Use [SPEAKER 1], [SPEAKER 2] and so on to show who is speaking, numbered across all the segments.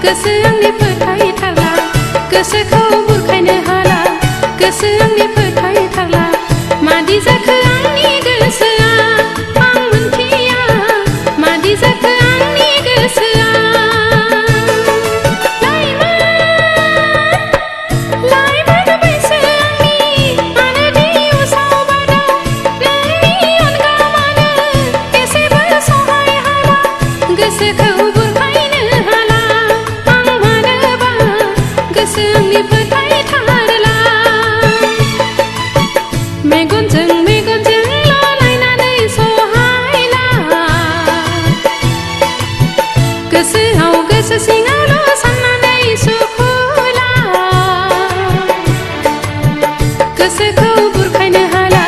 [SPEAKER 1] गोसो आंनि फोथायथारला गोसोखौ बुरखायनो हाला गोसो आंनि फोथायथारला मादि जाखो आंनि गोसोआ आं मोनथिया मादि जाखो आंनि गोसोआ लाइमोन बैसो आंनि मानो दि उसाव बादाव नोंनि अनगा मानो एसेबो सहाय हाला गोसोखौ बुरखायनो हाला आं मानोबा गोसो आंनि फोथायथारला मेगनजों लालायनानै सहायला गोसोआव गोसो सिङावल' साननानै सुखुला गोसोखौ बुरखायनो हाला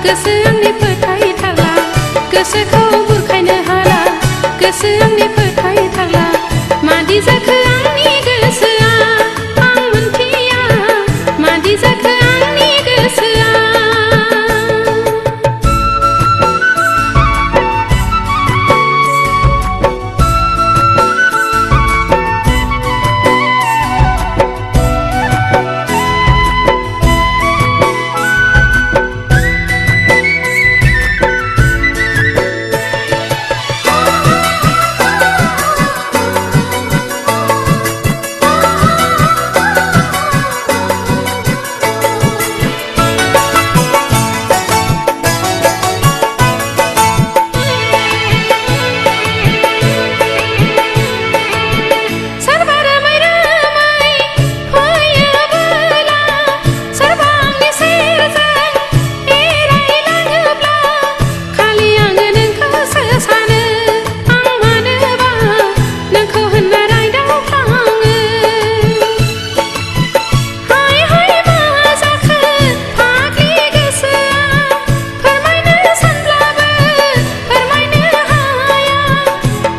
[SPEAKER 1] गोसो आंनि फोथायथारला गोसोखौ बुरखायनो हाला गोसो आंनि फोथायथारला मादि जाखो आंनि गोसोआ आं मोनथिया मादि जाखो आंनि गोसोआ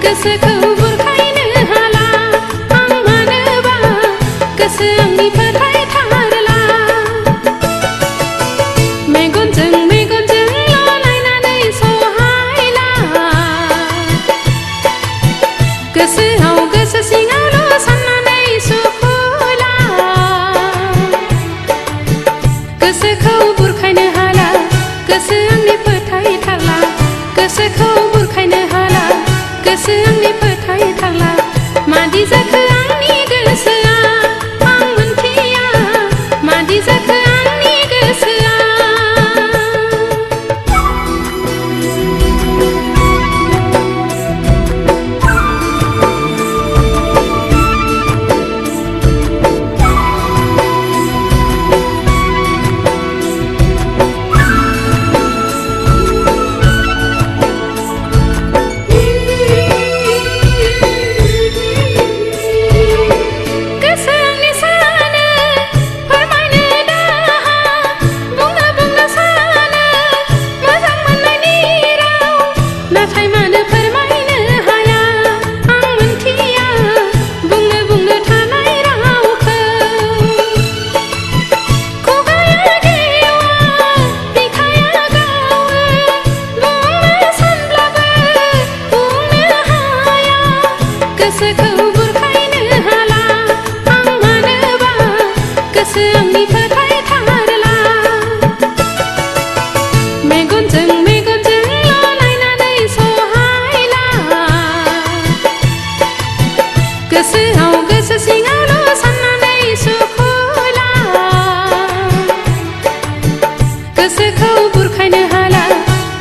[SPEAKER 1] गोसोखौ बुरखायनो हाला आं मानोबा गोसो आंनि फोथायथारला मेगनजों लालायनानै सहायला गोसोआव गोसो सिङावल' साननानै सुखुला गोसोखौ बुरखायनो हाला गोसो आंनि फोथायथारला गोसोखौ बुरखायनो हाला गोसो आंनि फोथायथारला मादि जाखो आंनि गोसोआ आं मोनथिया मादि जाखो आंनि गोसोआ गोसोखौ बुरखायनो हाला आं मानोबा गोसो आंनि फोथायथारला मेगनजों लालायनानै सहायला गोसोआव गोसो सिङावल' साननानै सुखुला गोसोखौ बुरखायनो हाला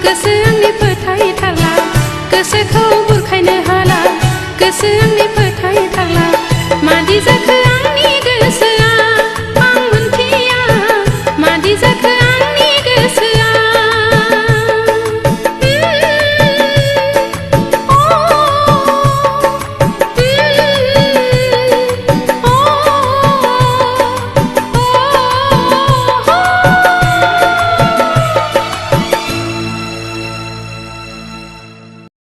[SPEAKER 1] गोसो आंनि फोथायथारला गोसोखौ बुरखायनो हाला गोसो आंनि फोथायथारला मादि जाखो